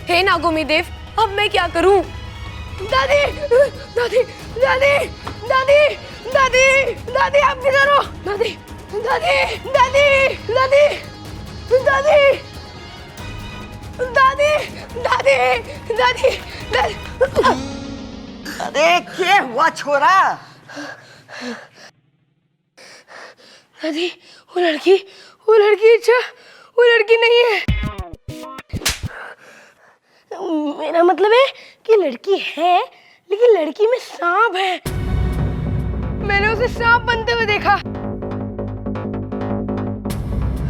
हे नागोमी देव, अब मैं क्या करूं? दादी, दादी, दादी, दादी, दादी, दादी, आप किधर हो? दादी, दादी, दादी, दादी, दादी, दादी, दादी, दादी, दादी। अरे क्या हुआ छोरा? दादी, वो लड़की अच्छा, वो लड़की नहीं है। मेरा मतलब है कि लड़की है, लेकिन लड़की में सांप है। मैंने उसे सांप बनते हुए देखा।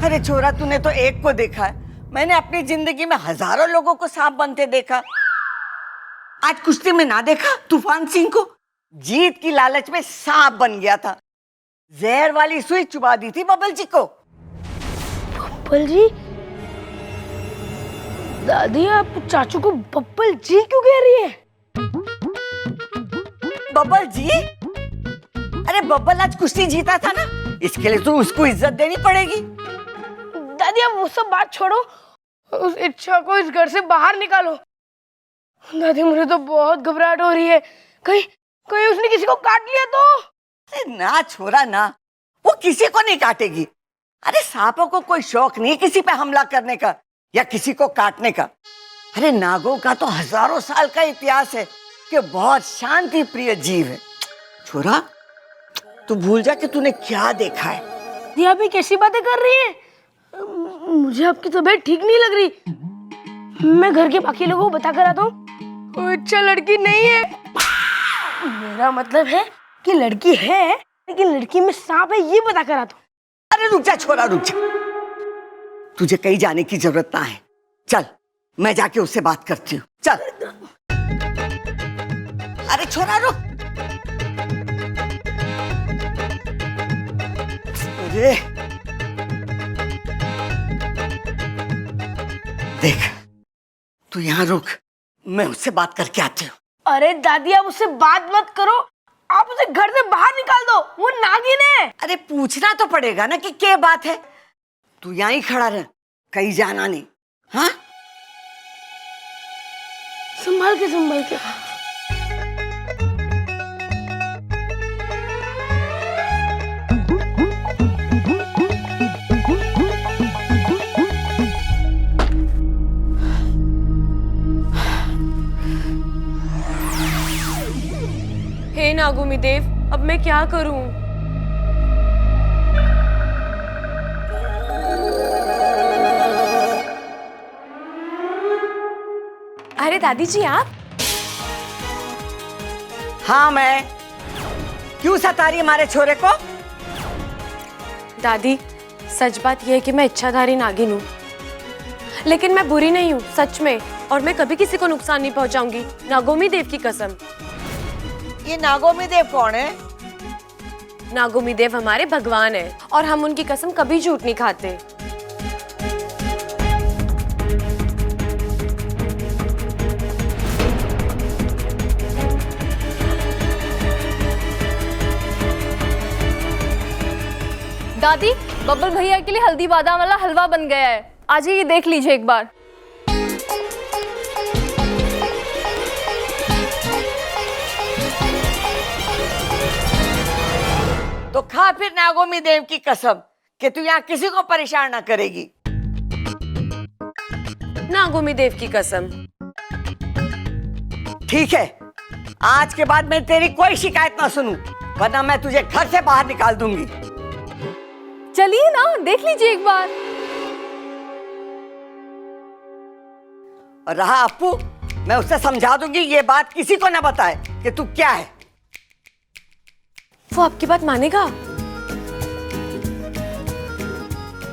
अरे छोरा, तूने तो एक को देखा है, मैंने अपनी जिंदगी में हजारों लोगों को सांप बनते देखा। आज कुश्ती में ना देखा तूफान सिंह को? जीत की लालच में सांप बन गया था, जहर वाली सुई चुबा दी थी बबल जी को। बब्बल जी? दादी, आप चाचू को बब्बल जी क्यों कह रही है? बब्बल जी? अरे बब्बल आज कुश्ती जीता था ना, इसके लिए तो उसको इज्जत देनी पड़ेगी। दादी, अब वो सब बात छोड़ो, उस इच्छा को इस घर से बाहर निकालो। दादी, मुझे तो बहुत घबराहट हो रही है। कहीं उसने किसी को काट लिया तो? अरे ना छोरा ना, वो किसी को नहीं काटेगी। अरे सांपों को कोई शौक नहीं किसी पे हमला करने का या किसी को काटने का। अरे नागों का तो हजारों साल का इतिहास है कि बहुत शांति प्रिय जीव है। छोरा, तू भूल जा कि तूने क्या देखा है। ये आप कैसी बातें कर रही हैं? मुझे आपकी तबीयत ठीक नहीं लग रही। मैं घर के बाकी लोगों को बता कर आता हूँ। अच्छा लड़की नहीं है। मेरा मतलब है कि लड़की है, लेकिन लड़की में सांप है, ये बता कर आता हूँ। अरे रुक जा छोरा, रुक जा। तुझे कहीं जाने की जरूरत ना है। चल, मैं जाके उससे बात करती हूँ। चल। अरे छोरा रुक। अरे देख, तू यहाँ रुक, मैं उससे बात करके आती हूँ। अरे दादी, आप उससे बात मत करो, आप उसे घर से बाहर निकाल दो, वो नागिन है। अरे पूछना तो पड़ेगा ना कि क्या बात है। तू यहाँ ही खड़ा रह, कहीं जाना नहीं। हाँ, संभाल के। हे नागोमी देव, अब मैं क्या करूं? अरे दादी जी, आप? हाँ मैं। क्यों सता रही हमारे छोरे को? दादी, सच बात यह है कि मैं इच्छाधारी नागिन हूँ, लेकिन मैं बुरी नहीं हूँ, सच में। और मैं कभी किसी को नुकसान नहीं पहुँचाऊंगी, नागोमी देव की कसम। ये नागोमी देव कौन है? नागोमी देव हमारे भगवान है और हम उनकी कसम कभी झूठ नहीं खाते। दादी, बब्बल भैया के लिए हल्दी बादाम वाला हलवा बन गया है, आ जाइए देख लीजिए एक बार। तो खा फिर नागोमी देव की कसम कि तू यहाँ किसी को परेशान ना करेगी। नागोमी देव की कसम। ठीक है, आज के बाद मैं तेरी कोई शिकायत ना सुनूं, वरना मैं तुझे घर से बाहर निकाल दूंगी। चलिए ना, देख लीजिए एक बार। और रहा अप्पू, मैं उससे समझा दूंगी ये बात किसी को ना बताए कि तू क्या है। वो आपकी बात मानेगा?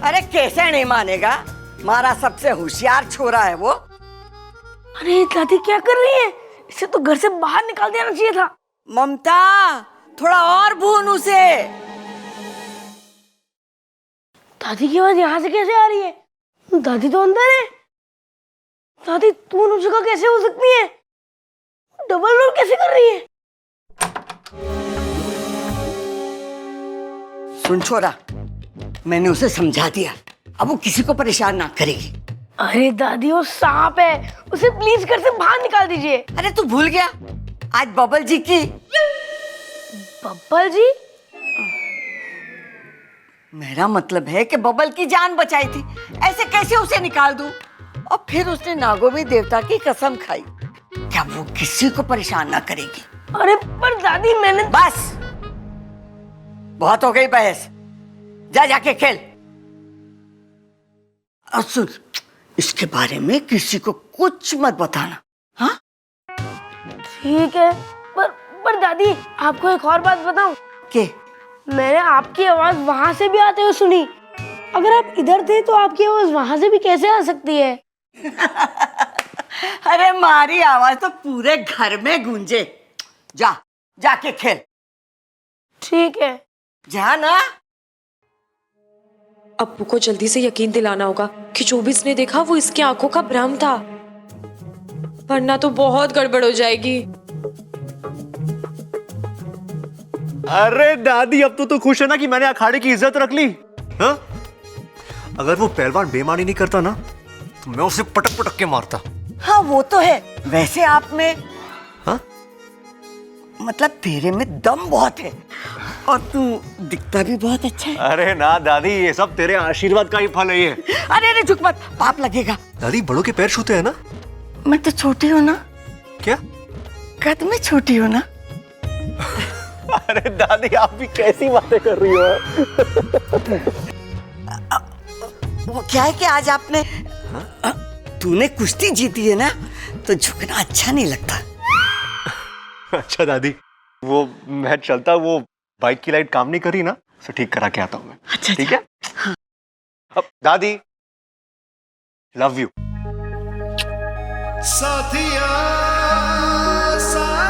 अरे कैसे नहीं मानेगा, हमारा सबसे होशियार छोरा है वो। अरे दादी क्या कर रही है? इसे तो घर से बाहर निकाल देना चाहिए था। ममता, थोड़ा और भून उसे। दादी की आवाज यहाँ से कैसे आ रही है? दादी तो अंदर है। दादी तू उन जगह कैसे हो सकती है? डबल रोल कैसे कर रही है? सुन छोरा, मैंने उसे समझा दिया, अब वो किसी को परेशान ना करेगी। अरे दादी वो सांप है, उसे प्लीज घर से बाहर निकाल दीजिए। अरे तू भूल गया आज बबल जी की। बब्बल जी? मेरा मतलब है कि बबल की जान बचाई थी, ऐसे कैसे उसे निकाल दूं? और फिर उसने नागोमी देवता की कसम खाई, क्या वो किसी को परेशान ना करेगी। अरे पर दादी मैंने बस, बहुत हो गई बहस, जा जाके खेल। और सुन, इसके बारे में किसी को कुछ मत बताना, हाँ? ठीक है, पर दादी आपको एक और बात बताऊं? के? मैंने आपकी आवाज वहां से भी आते हुए सुनी। अगर आप इधर थे तो आपकी आवाज वहां से भी कैसे आ सकती है? अरे मारी आवाज तो पूरे घर में गूंजे। जा जाके खेल। ठीक है, जा ना। अप्पू को जल्दी से यकीन दिलाना होगा कि जो भी इसने देखा वो इसकी आंखों का भ्रम था, वरना तो बहुत गड़बड़ हो जाएगी। अरे दादी, अब तो खुश है ना कि मैंने अखाड़े की इज्जत रख ली? हाँ? अगर वो पहलवान बेईमानी नहीं करता ना तो मैं उसे पटक पटक के मारता। हाँ वो तो है, वैसे आप में, हाँ? मतलब तेरे में दम बहुत है और तू दिखता भी बहुत अच्छा है। अरे ना दादी, ये सब तेरे आशीर्वाद का ही फल है ये। अरे झुक मत, पाप लगेगा। दादी, बड़ों के पैर छूते हैं ना? मैं तो छोटी हूँ ना। क्या? कद में छोटी हूँ ना। अरे दादी, आप भी कैसी बातें कर रही हो? वो क्या है कि आज आपने, तूने कुश्ती जीती है ना, तो झुकना अच्छा नहीं लगता। अच्छा दादी, वो मैं चलता, वो बाइक की लाइट काम नहीं कर रही ना, उसे ठीक करा के आता हूँ मैं। अच्छा, ठीक है? हाँ। अब दादी, लव यू। साथिया साथिया।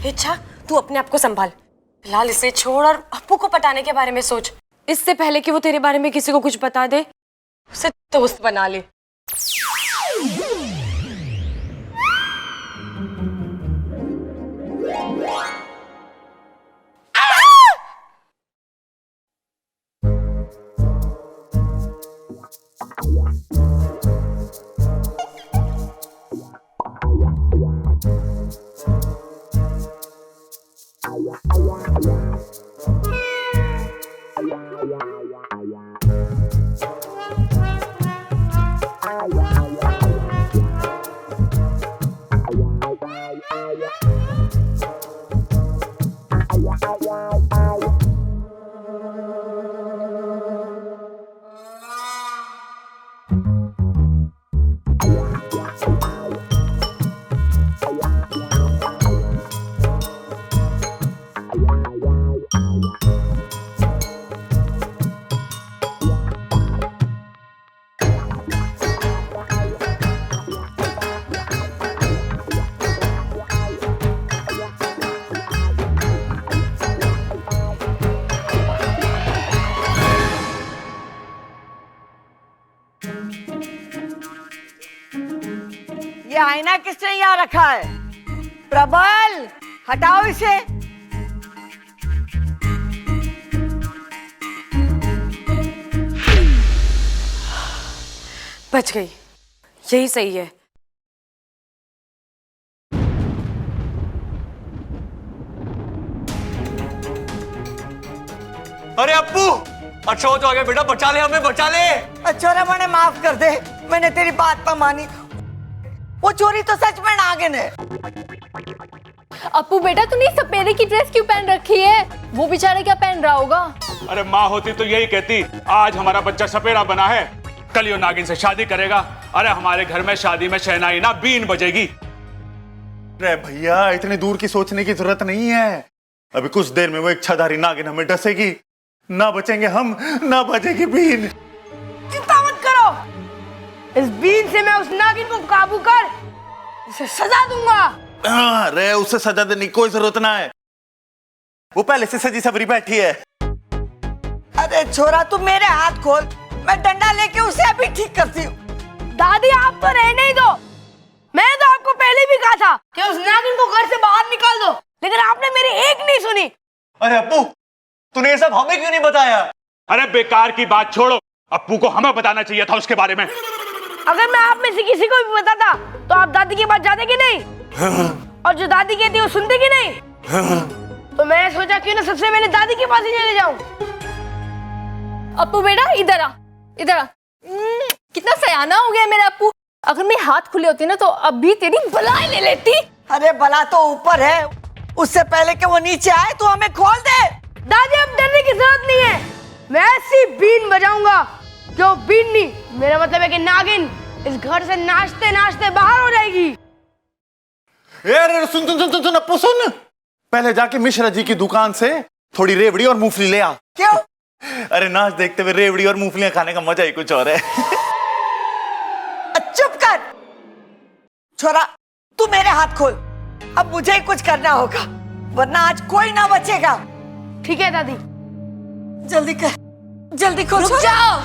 अच्छा, तू अपने आप को संभाल, फिलहाल इसे छोड़ और अप्पू को पटाने के बारे में सोच। इससे पहले कि वो तेरे बारे में किसी को कुछ बता दे, उसे दोस्त बना ले। ये आईना किसने यहाँ रखा है? प्रबल, हटाओ इसे। बच गई, यही सही है। अरे अप्पू, अच्छा हो तो आ गया बेटा, बचा ले हमें, बचा ले। छोरा मैंने माफ कर दे, मैंने तेरी बात पर मानी। वो चोरी तो सच में नागिन है। अप्पू बेटा तूने सपेरे की ड्रेस क्यों पहन रखी है? वो बेचारा क्या पहन रहा होगा? अरे माँ होती तो यही कहती, आज हमारा बच्चा सपेरा बना है, कल यो नागिन से शादी करेगा। अरे हमारे घर में शादी में शहनाई ना बीन बजेगी। अरे भैया, इतनी दूर की सोचने की जरूरत नहीं है। अभी कुछ देर में वो इच्छाधारी नागिन हमें डसेगी, ना बचेंगे हम, ना बजेगी बीन। चिंता मत करो, इस बीन से मैं उस नागिन को काबू कर उसे सजा दूंगा। अरे उसे सजा देने की कोई जरूरत ना है, वो पहले से सजी सबरी बैठी है। अरे छोरा तू मेरे हाथ खोल, मैं डंडा लेके उसे अभी ठीक करती हूँ। दादी आप तो रहने ही दो, मैंने तो आपको पहले भी कहा था कि उस नागिन को घर से बाहर निकाल दो, लेकिन आपने मेरी एक नहीं सुनी। अरे अप्पू, तूने ये सब हमें क्यों नहीं बताया? अरे बेकार की बात छोड़ो, अप्पू को हमें बताना चाहिए था उसके बारे में। अगर मैं आप में से किसी को भी बताता तो आप दादी के पास जाते कि नहीं? और जो दादी कहती है वो सुनते कि नहीं? तो मैंने सोचा क्यों ना सबसे पहले दादी के पास ही चले जाऊं। अप्पू बेटा इधर आ, इधर आ। कितना सयाना हो गया मेरा अप्पू। अगर मेरे हाथ खुले होते ना तो अभी तेरी बलाई ले लेती। अरे बला तो ऊपर है, उससे पहले कि वो नीचे आए तो हमें खोल दे। दादी अब डरने की जरूरत नहीं है, मैं ऐसी बीन बजाऊंगा जो बीन नहीं, मेरा मतलब है कि नागिन इस घर से नाचते नाचते बाहर हो जाएगी। अरे सुन सुन सुन सुन अप्पू सुन, पहले जाके मिश्रा जी की दुकान से थोड़ी रेवड़ी और मूंगफली ले आ। क्यों? अरे नाच देखते हुए रेवड़ी और मूंगफलियां खाने का मजा ही कुछ और है। चुप कर छोरा, तू मेरे हाथ खोल, अब मुझे ही कुछ करना होगा, वरना आज कोई ना बचेगा। ठीक है दादी। जल्दी कर, जल्दी खोल। रुक जाओ।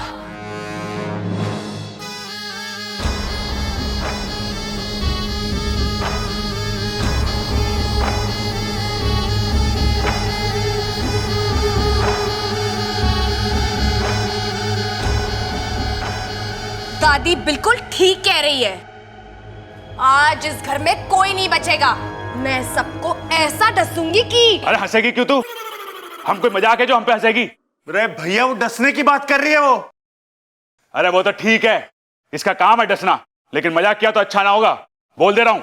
दादी बिल्कुल ठीक कह रही है, आज इस घर में कोई नहीं बचेगा। मैं सबको ऐसा डसूंगी कि। अरे हंसेगी क्यों तू? हम कोई मजाक है जो हम पे हंसेगी? अरे भैया, वो डसने की बात कर रही है वो। अरे वो तो ठीक है, इसका काम है डसना, लेकिन मजाक किया तो अच्छा ना होगा, बोल दे रहा हूं।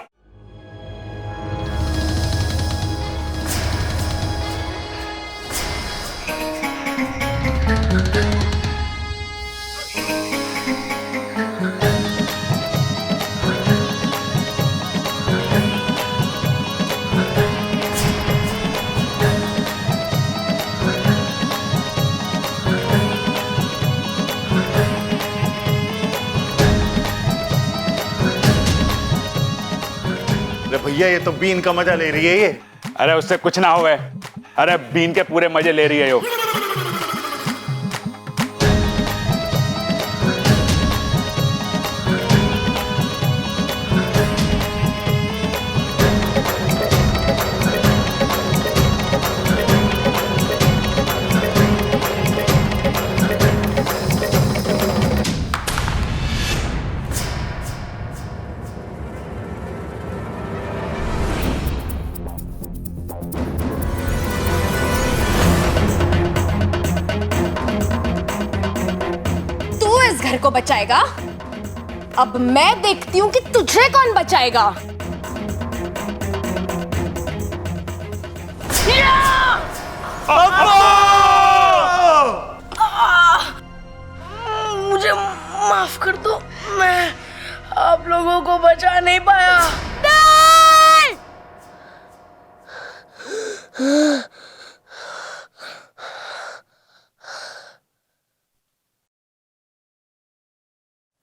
अरे भैया, ये तो बीन का मजा ले रही है ये। अरे उससे कुछ ना हुए, अरे बीन के पूरे मजे ले रही है यो। घर को बचाएगा, अब मैं देखती हूँ कि तुझे कौन बचाएगा। मुझे माफ कर दो, मैं आप लोगों को बचा नहीं पाया। नहीं!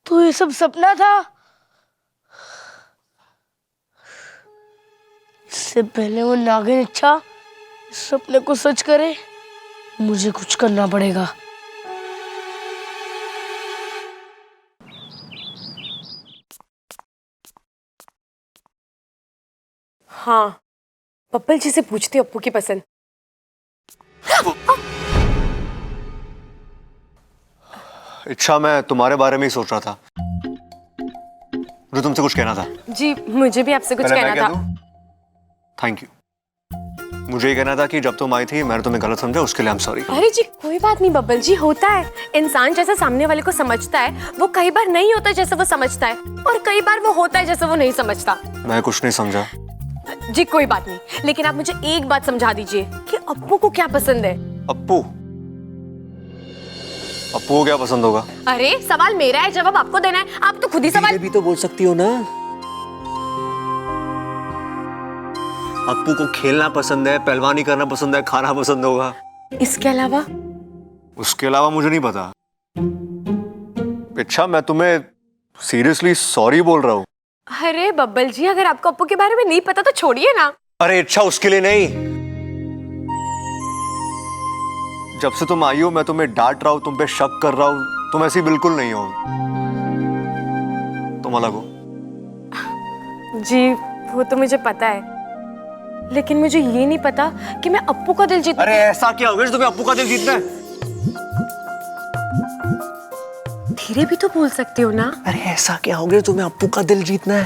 तो ये सब सपना था? इससे पहले वो नागिन इच्छा इस सपने को सच करे, मुझे कुछ करना पड़ेगा। हाँ, पप्पल जी से पूछती हूँ अप्पू की पसंद। इच्छा, मैं तुम्हारे बारे में ही सोच रहा था। मुझे तुमसे कुछ कहना था। जी मुझे भी आपसे कुछ पहले मैं कहना कह था। दूं? Thank you. मुझे ये कहना था कि जब तुम आई थी मैंने तुम्हें गलत समझा, उसके लिए आई एम सॉरी। अरे जी कोई बात नहीं बब्बल जी, होता है। इंसान जैसे सामने वाले को समझता है वो कई बार नहीं होता जैसे वो समझता है, और कई बार वो होता है जैसे वो नहीं समझता। मैं कुछ नहीं समझा। जी कोई बात नहीं, लेकिन आप मुझे एक बात समझा दीजिए कि अप्पू को क्या पसंद है। अप्पू को क्या पसंद होगा? अरे सवाल मेरा है, जवाब आपको देना है। आप तो खुद ही सवाल। भी तो बोल सकती हो ना। अप्पू को खेलना पसंद है, पहलवानी करना पसंद है, खाना पसंद होगा। इसके अलावा? उसके अलावा मुझे नहीं पता। अच्छा मैं तुम्हें सीरियसली सॉरी बोल रहा हूँ। अरे बब्बल जी, अगर आपको अप्पू के बारे में नहीं पता तो छोड़िए ना। अरे अच्छा उसके लिए नहीं। जब से तुम आई हो मैं तुम्हें डांट रहा हूँ, तुम पे शक कर रहा हूँ, तुम ऐसी बिल्कुल नहीं हो। तुम अलग हो। जी वो तो मुझे पता है, लेकिन मुझे ये नहीं पता कि मैं अप्पू का दिल जीत। अरे ऐसा क्या हो गया तुम्हें अप्पू का दिल जीतना है? धीरे भी तो बोल सकते हो ना। अरे ऐसा क्या हो गया तुम्हें अप्पू का दिल जीतना है?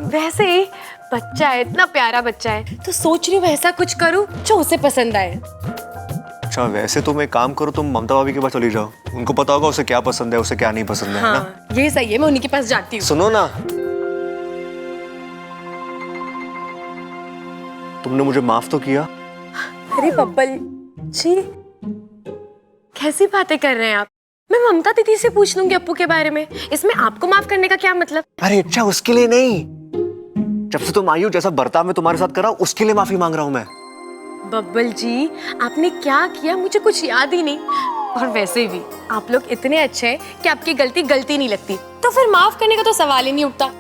वैसे ही बच्चा है, इतना प्यारा बच्चा है, तो सोच रही हूँ ऐसा कुछ करूँ जो उसे पसंद आए। अच्छा वैसे तुम एक काम करो, तुम ममता भाभी के पास चली जाओ, उनको पता होगा उसे क्या पसंद है उसे क्या नहीं पसंद है। हाँ ना? ये सही है, मैं उन्हीं के पास जाती हूँ। सुनो ना, तुमने मुझे माफ तो किया। अरे बब्बल जी कैसी बातें कर रहे हैं आप? मैं ममता दीदी से पूछ लूंगी अप्पू के बारे में, इसमें आपको माफ करने का क्या मतलब? अरे अच्छा उसके लिए नहीं, जब से तुम आई हो जैसा बर्ताव मैं तुम्हारे साथ कर रहा हूं उसके लिए माफी मांग रहा हूं मैं। बब्बल जी आपने क्या किया मुझे कुछ याद ही नहीं, और वैसे भी आप लोग इतने अच्छे हैं कि आपकी गलती नहीं लगती, तो फिर माफ करने का तो सवाल ही नहीं उठता।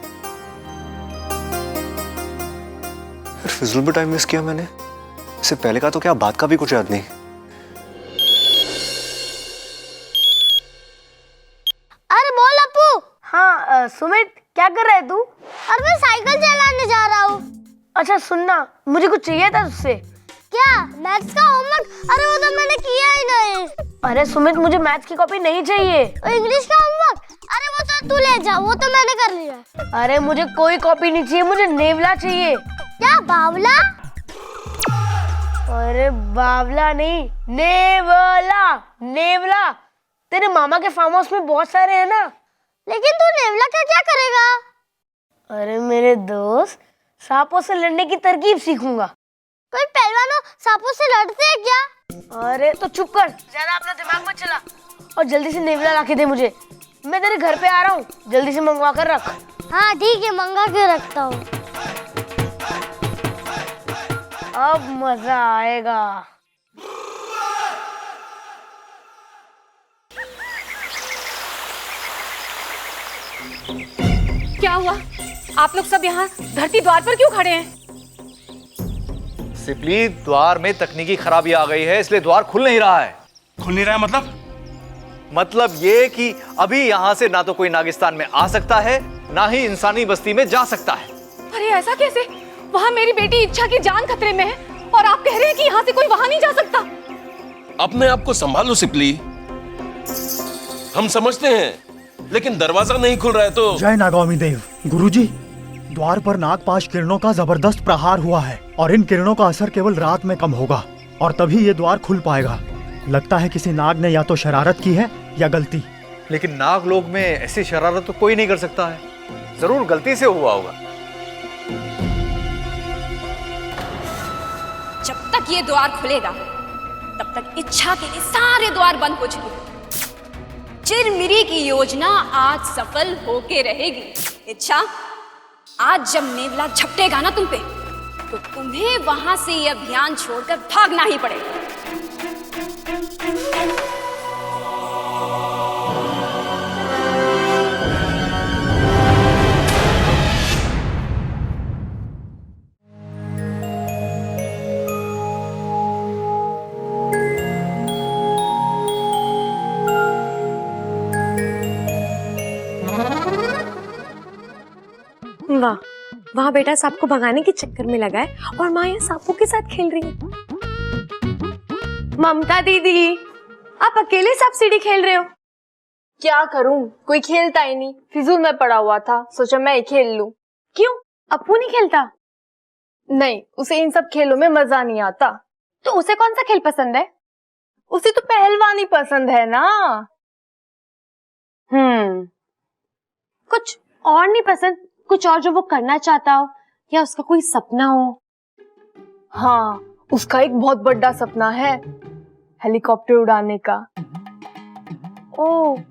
फिजूल में टाइम वेस्ट किया मैंने, इससे पहले का तो क्या बात का भी कुछ याद नहीं। अरे बोल अप्पू। हाँ सुमित क्या कर रहा है तू? अरे मैं साइकिल चलाने जा रहा हूँ। अच्छा सुनना, मुझे कुछ चाहिए था तुझसे। क्या? मैथ्स का होमवर्क? अरे वो तो मैंने किया ही नहीं। अरे सुमित मुझे मैथ्स की कॉपी नहीं चाहिए। इंग्लिश का होमवर्क? अरे वो तो तू ले जा, वो तो मैंने कर लिया। अरे मुझे कोई कॉपी नहीं चाहिए, मुझे नेवला चाहिए। क्या बावला? अरे बावला नहीं, नेवला। नेवला तेरे मामा के फार्म हाउस में बहुत सारे हैं ना। लेकिन तू नेवला का क्या करेगा? अरे मेरे दोस्त, सांपों से लड़ने की तरकीब सीखूंगा। कोई पहलवान सांपों से लड़ते हैं क्या? अरे तो चुप कर, ज्यादा अपना दिमाग मत चला, और जल्दी से नेवला लाके दे मुझे। मैं तेरे घर पे आ रहा हूँ, जल्दी से मंगवा कर रख। हाँ ठीक है, मंगा के रखता हूँ। अब मजा आएगा। क्या हुआ? आप लोग सब यहाँ धरती द्वार पर क्यों खड़े हैं? सिपली, द्वार में तकनीकी खराबी आ गई है, इसलिए द्वार खुल नहीं रहा है। खुल नहीं रहा है मतलब ये कि अभी यहाँ से ना तो कोई नागिस्तान में आ सकता है, ना ही इंसानी बस्ती में जा सकता है। अरे ऐसा कैसे? वहाँ मेरी बेटी इच्छा की जान खतरे में है, और आप कह रहे हैं कि यहाँ से कोई वहाँ नहीं जा सकता। अपने आप को संभालो सिपली, हम समझते हैं, लेकिन दरवाजा नहीं खुल रहा है तो। जय नागामी देव। गुरुजी, द्वार पर नागपाश किरणों का जबरदस्त प्रहार हुआ है, और इन किरणों का असर केवल रात में कम होगा, और तभी ये द्वार खुल पाएगा। लगता है किसी नाग ने या तो शरारत की है या गलती। लेकिन नाग लोग में ऐसी शरारत तो कोई नहीं कर सकता है, जरूर गलती से हुआ होगा। जब तक ये द्वार खुलेगा तब तक इच्छा के लिए सारे द्वार बंद हो चुके हैं। चिरमिरी की योजना आज सफल होके रहेगी। इच्छा, आज जब नेवला झपटेगा ना तुम पे, तो तुम्हें वहां से ये अभियान छोड़कर भागना ही पड़ेगा। वाह, वहाँ बेटा सांप को भगाने के चक्कर में लगा है, और माँ यहाँ सांपों के साथ खेल रही है। ममता दीदी, आप अकेले सांप सीढ़ी खेल रहे हो? क्या करूं, कोई खेलता ही नहीं, फिजूल में पड़ा हुआ था, सोचा मैं ही खेल लूं। क्यों, अप्पू नहीं खेलता? नहीं, उसे इन सब खेलों में मजा नहीं आता। तो उसे कौन सा खेल पसंद है? उसे तो पहलवानी पसंद है ना। कुछ और नहीं पसंद? कुछ और जो वो करना चाहता हो, या उसका कोई सपना हो? हाँ, उसका एक बहुत बड़ा सपना है, हेलीकॉप्टर उड़ाने का। ओह,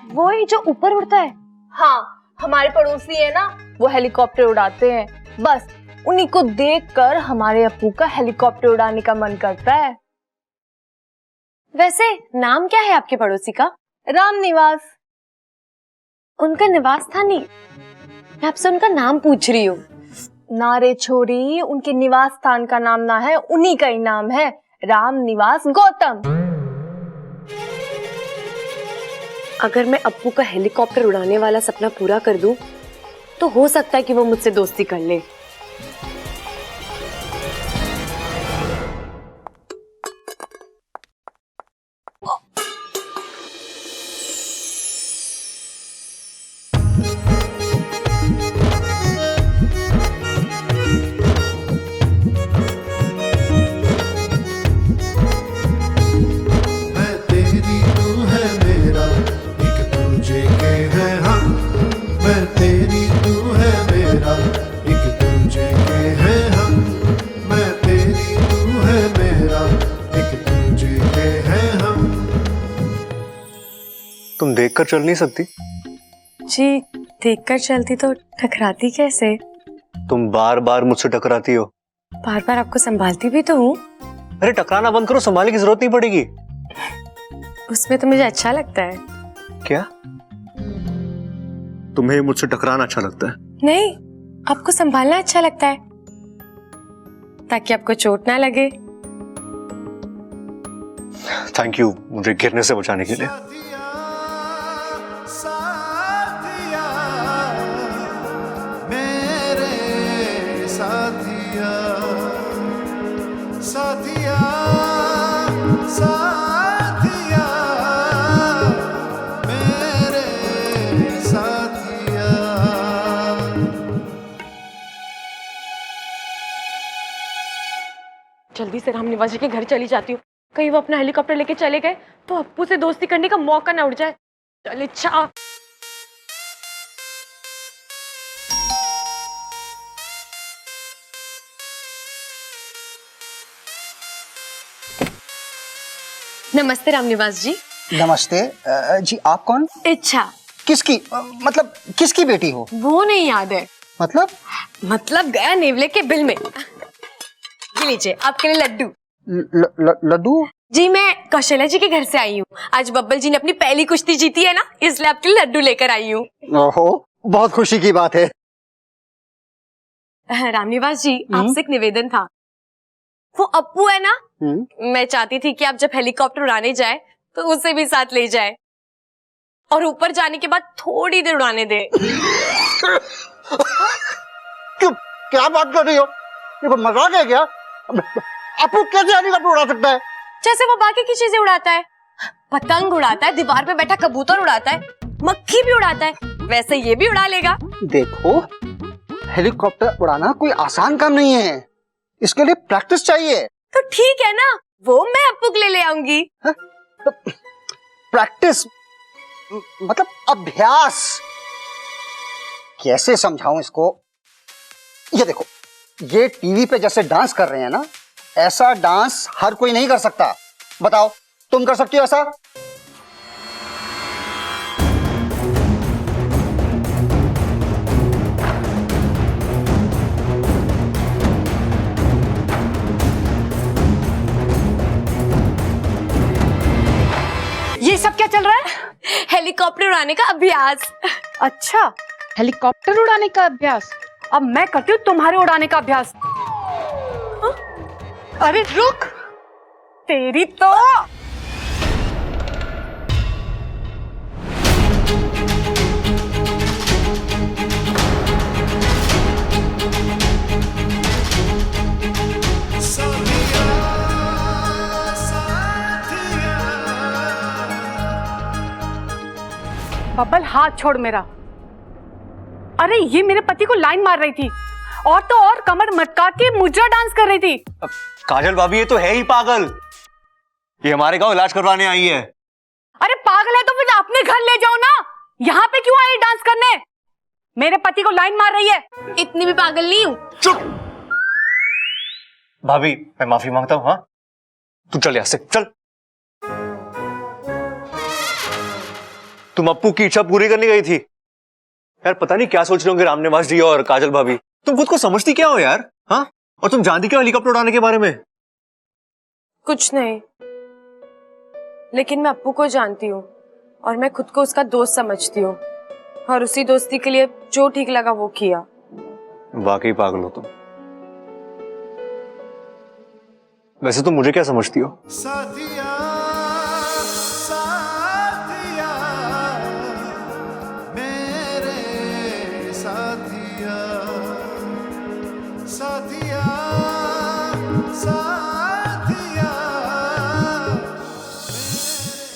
वो ही जो ऊपर उड़ता है? हाँ, हमारे पड़ोसी है ना, वो हेलीकॉप्टर उड़ाते हैं। बस उन्हीं को देखकर हमारे अप्पू का हेलीकॉप्टर उड़ाने का मन करता है। वैसे नाम क्या है आपके पड़ोसी का? राम निवास। उनका निवास था नहीं, मैं आपसे उनका नाम पूछ रही हूँ। ना रे छोरी, उनके निवास स्थान का नाम ना है, उन्हीं का ही नाम है, राम निवास गौतम। अगर मैं अप्पू का हेलीकॉप्टर उड़ाने वाला सपना पूरा कर दूं, तो हो सकता है कि वो मुझसे दोस्ती कर ले। तुम देखकर चल नहीं सकती? जी, देखकर चलती तो टकराती कैसे? तुम बार बार मुझसे टकराती हो। बार बार आपको संभालती भी तो हूँ। अरे टकराना बंद करो, संभालने की जरूरत नहीं पड़ेगी। उसमें तो मुझे अच्छा लगता है। क्या तुम्हें मुझसे टकराना अच्छा लगता है? नहीं, आपको संभालना अच्छा लगता है, ताकि आपको चोट ना लगे। थैंक यू मुझे गिरने से बचाने के लिए। जल्दी से राम निवास जी के घर चली जाती हूँ, कहीं वो अपना हेलीकॉप्टर लेके चले गए तो अप्पू से दोस्ती करने का मौका ना उड़ जाए। चल अच्छा। नमस्ते राम निवास जी। नमस्ते। जी आप कौन? इच्छा। किसकी, मतलब किसकी बेटी हो? वो नहीं याद है। मतलब गया नेवले के बिल में। ये लीजिए आपके लिए लड्डू। लड्डू? जी, मैं कौशल्या जी के घर से आई हूँ। आज बब्बल जी ने अपनी पहली कुश्ती जीती है ना, इसलिए आपके लिए लड्डू लेकर आई हूँ। ओहो, बहुत खुशी की बात है। रामनिवास जी, आपसे एक निवेदन था। वो अप्पू है ना, मैं चाहती थी कि आप जब हेलीकॉप्टर उड़ाने जाए तो उसे भी साथ ले जाए, और ऊपर जाने के बाद थोड़ी देर उड़ाने दे। क्या बात कर रही हो? ये मजाक है क्या? अप्पू कैसे हेलीकॉप्टर उड़ा सकता है? जैसे वो बाकी की चीजें उड़ाता है, पतंग उड़ाता है, दीवार पे बैठा कबूतर उड़ाता है, मक्खी भी उड़ाता है, वैसे ये भी उड़ा लेगा। देखो, हेलीकॉप्टर उड़ाना कोई आसान काम नहीं है, इसके लिए प्रैक्टिस चाहिए। तो ठीक है ना, वो मैं अप्पू के लिए ले आऊंगी। प्रैक्टिस मतलब अभ्यास। कैसे समझाऊं इसको? ये देखो, ये टीवी पे जैसे डांस कर रहे हैं ना, ऐसा डांस हर कोई नहीं कर सकता। बताओ, तुम कर सकती हो ऐसा? ये सब क्या चल रहा है? हेलीकॉप्टर उड़ाने का अभ्यास। अच्छा, हेलीकॉप्टर उड़ाने का अभ्यास। अब मैं करती हूँ तुम्हारे उड़ाने का अभ्यास। हाँ? अरे रुक, तेरी तो। बब्बल हाथ छोड़ मेरा। अरे ये मेरे पति को लाइन मार रही थी और तो और कमर मटका के मुजरा डांस कर रही थी। काजल भाभी ये तो है ही पागल, ये हमारे गांव इलाज करवाने आई है। अरे पागल है तो फिर अपने घर ले जाओ ना, यहाँ पे क्यों आई डांस करने? मेरे पति को लाइन मार रही है। इतनी भी पागल नहीं हूं। चुप भाभी, मैं माफी मांगता हूं। हाँ तू चल यहाँ से, चल। तुम अप्पू की इच्छा पूरी करने गई थी यार। पता नहीं क्या सोच रहे होंगे रामनिवास जी और काजल भाभी। तुम खुद को समझती क्या हो यार? हाँ, और तुम जानती क्या हेलीकॉप्टर उड़ाने के बारे में? कुछ नहीं, लेकिन मैं अप्पू को जानती हूँ और मैं खुद को उसका दोस्त समझती हूँ और उसी दोस्ती के लिए जो ठीक लगा वो किया। वाकई पागल हो तुम। वैसे तुम मुझे क्या समझती हो? साथिया साथिया मेरे साथिया साथिया साथिया।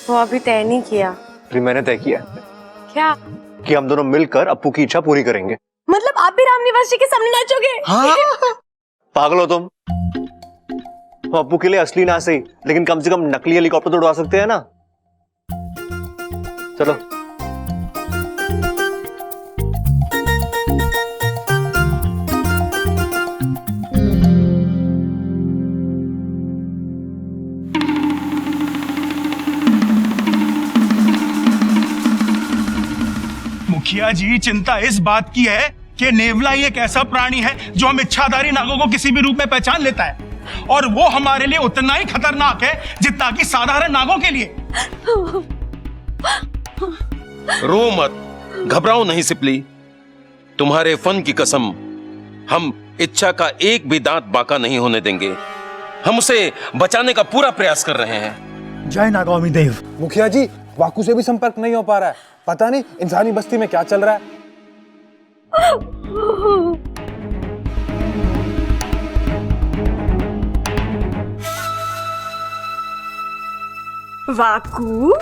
वो अभी तय नहीं किया। फिर मैंने तय किया क्या? कि हम दोनों मिलकर अप्पू की इच्छा पूरी करेंगे। मतलब आप भी रामनिवास जी के सामने नाचोगे? हाँ? पागल हो तुम। हम अप्पू के लिए असली ना सही, लेकिन कम से कम नकली हेलीकॉप्टर तो उड़ा सकते हैं ना। चलो। मुखिया जी, चिंता इस बात की है कि नेवला ही एक ऐसा प्राणी है जो हम इच्छाधारी नागों को किसी भी रूप में पहचान लेता है, और वो हमारे लिए उतना ही खतरनाक है जितना कि साधारण नागों के लिए। रो मत, घबराओ नहीं सिपली। तुम्हारे फन की कसम, हम इच्छा का एक भी दांत बाका नहीं होने देंगे। हम उसे बचाने का पूरा प्रयास कर रहे हैं। जय नागौमी देव। मुखिया जी, वाकू से भी संपर्क नहीं हो पा रहा है। पता नहीं इंसानी बस्ती में क्या चल रहा है। वाकू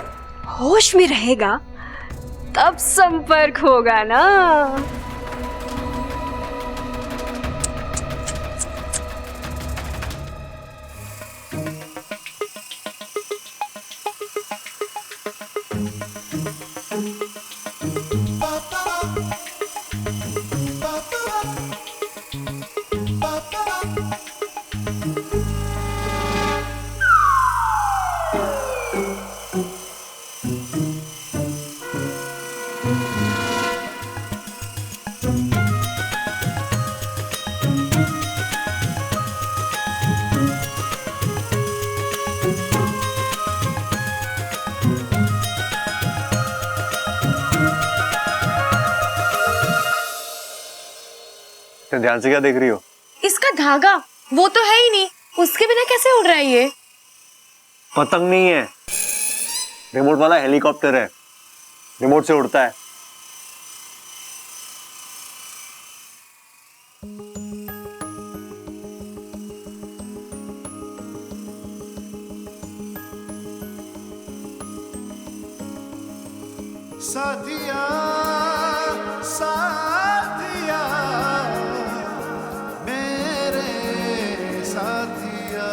होश में रहेगा तब संपर्क होगा ना। ध्यान से क्या देख रही हो? इसका धागा वो तो है ही नहीं, उसके बिना कैसे उड़ रहा है ये? पतंग नहीं है, रिमोट वाला हेलीकॉप्टर है। रिमोट से उड़ता है। साथिया साथिया मेरे साथिया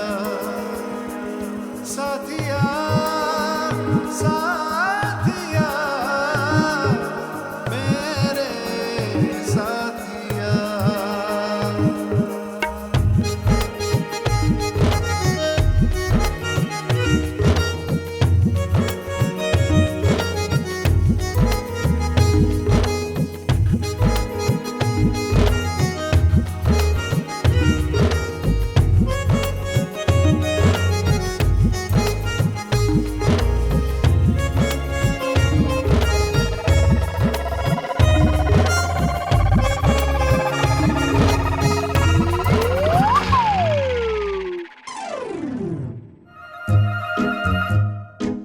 साथिया साथिया मेरे साथिया।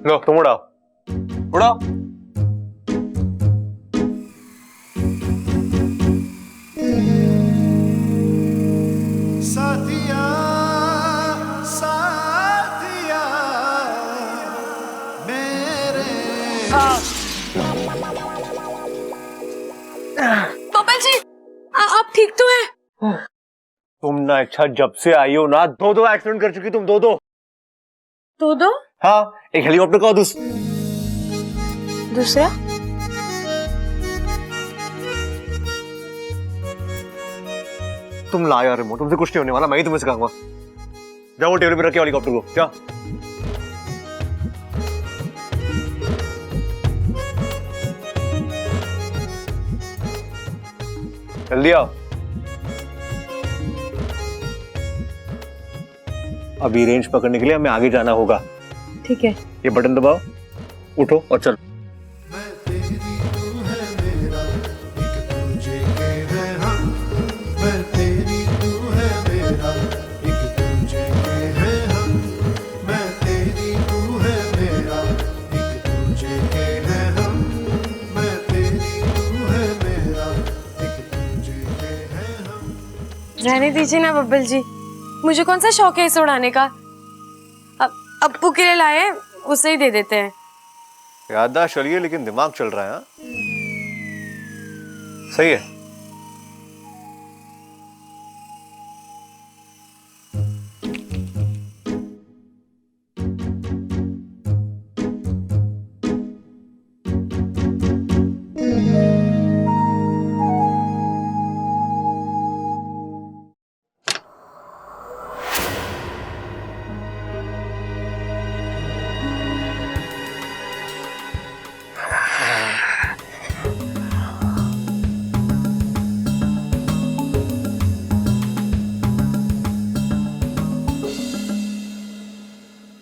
लो तुम उड़ाओ, उड़ाओ। साथिया साथिया मेरे बबल जी, आप ठीक तो हैं? तुम ना इच्छा जब से आई हो ना, दो एक्सीडेंट कर चुकी तुम, दो। दो? हाँ, एक हेलीकॉप्टर का और दूसरा? तुम ला यार रिमोट, तुमसे कुछ नहीं होने वाला, मैं ही तुम्हें सिखाऊंगा। जाओ वो टेबल पे रखिए हेलीकॉप्टर को, जा। जल्दी आओ। अभी रेंज पकड़ने के लिए हमें आगे जाना होगा। ठीक है। ये बटन दबाओ, उठो और चलो। रहने दीजिए ना बब्बल जी, मुझे कौन सा शौक है इसे उड़ाने का। अप्पू के लिए लाए, उसे ही दे देते हैं। याददाश्त चलिए, लेकिन दिमाग चल रहा है। हाँ? सही है।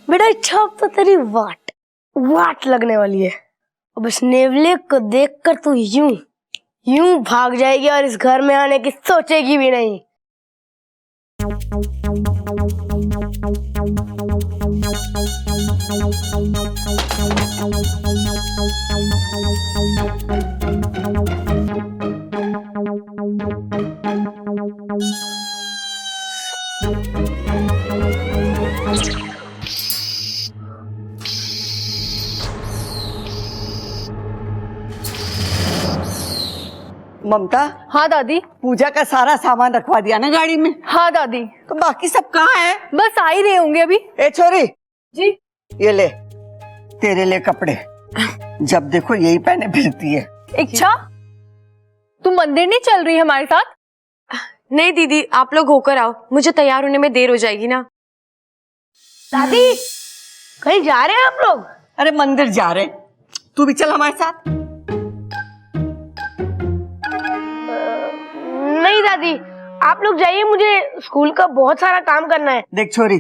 बेटा इच्छा, अब तो तेरी वाट लगने वाली है। अब इस नेवले को देखकर तू यूं भाग जाएगी और इस घर में आने की सोचेगी भी नहीं। ममता। हाँ दादी। पूजा का सारा सामान रखवा दिया ना गाड़ी में? हाँ दादी। तो बाकी सब कहाँ है? बस आ ही रहे होंगे अभी। ए छोरी जी। ये ले, तेरे लिए कपड़े, जब देखो यही पहने फिरती है। इच्छा, तुम मंदिर नहीं चल रही हमारे साथ? नहीं दीदी, आप लोग होकर आओ, मुझे तैयार होने में देर हो जाएगी ना। दादी, कहीं जा रहे हैं आप लोग? अरे मंदिर जा रहे, तू भी चल हमारे साथ। नहीं दादी, आप लोग जाइए, मुझे स्कूल का बहुत सारा काम करना है। देख छोरी,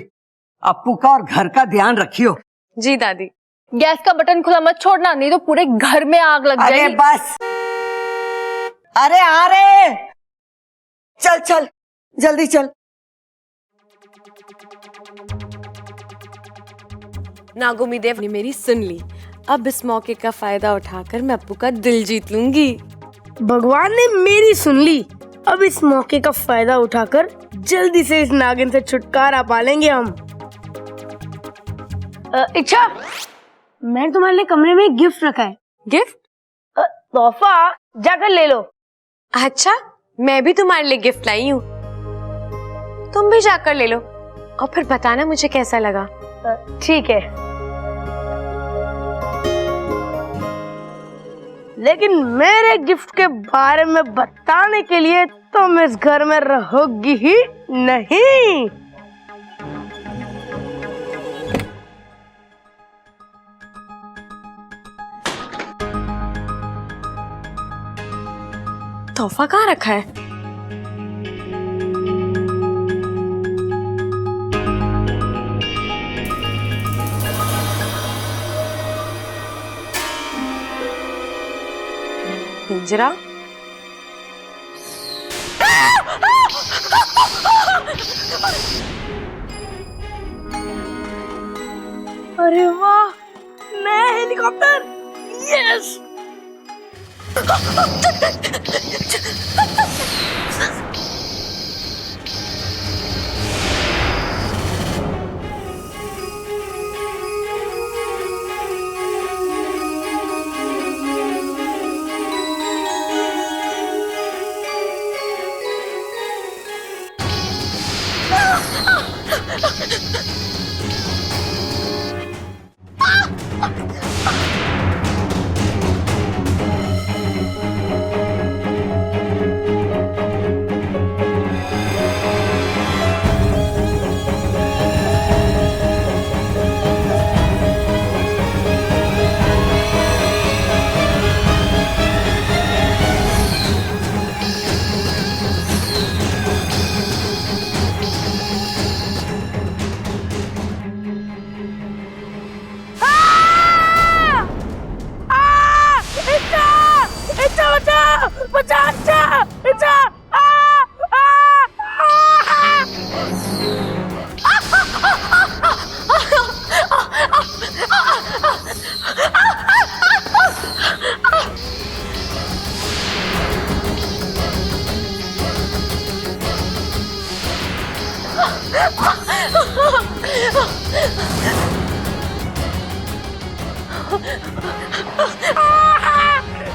अप्पू का और घर का ध्यान रखियो। जी दादी। गैस का बटन खुला मत छोड़ना, नहीं तो पूरे घर में आग लग जाएगी। अरे बस, अरे आ रहे, चल चल जल्दी चल। नागोमी देव ने मेरी सुन ली, अब इस मौके का फायदा उठाकर मैं अप्पू का दिल जीत लूंगी। भगवान ने मेरी सुन ली, अब इस मौके का फायदा उठाकर जल्दी से इस नागिन से छुटकारा पा लेंगे हम। इच्छा, मैंने तुम्हारे लिए कमरे में एक गिफ्ट रखा है। गिफ्ट? तोहफा, जाकर ले लो। अच्छा, मैं भी तुम्हारे लिए गिफ्ट लाई हूँ, तुम भी जाकर ले लो और फिर बताना मुझे कैसा लगा। ठीक है, लेकिन मेरे गिफ्ट के बारे में बताने के लिए तुम इस घर में रहोगी ही नहीं। तोहफा कहाँ रखा है? पिंजरा? अरे वाह, नया हेलीकॉप्टर, यस।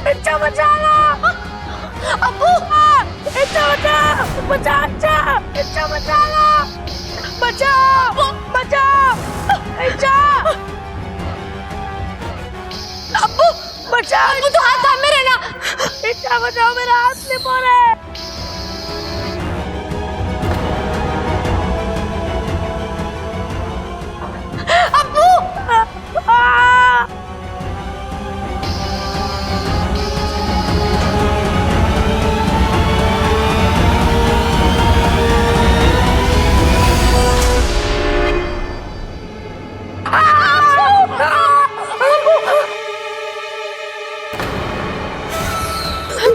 अच्छा बचा लो। अब्बू अच्छा बचा अच्छा बचा लो। बचाओ बचाओ अच्छा। अब्बू बचाओ। अब्बू तो हाथ थामे रहना। अच्छा बचाओ, मेरा हाथ स्लिप हो रहा है। अब्बू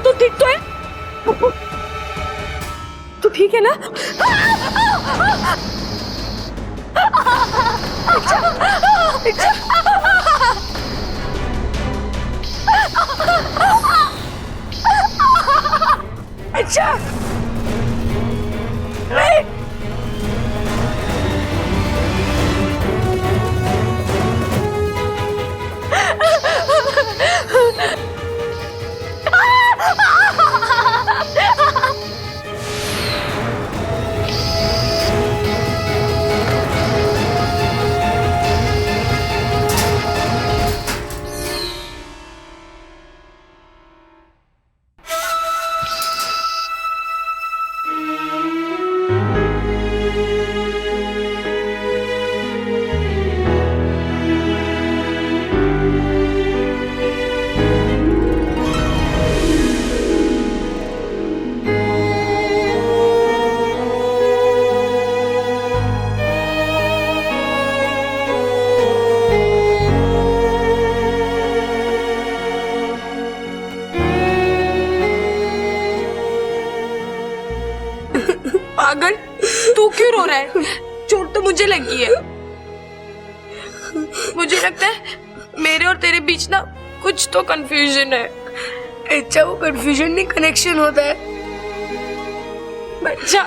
तो ठीक तो है? तू ठीक है ना? अच्छा नहीं पागल, तू क्यों रो रहा है? चोट तो मुझे लगी है। मुझे लगता है मेरे और तेरे बीच ना कुछ तो कंफ्यूजन है। अच्छा वो कंफ्यूजन नहीं, कनेक्शन होता है। अच्छा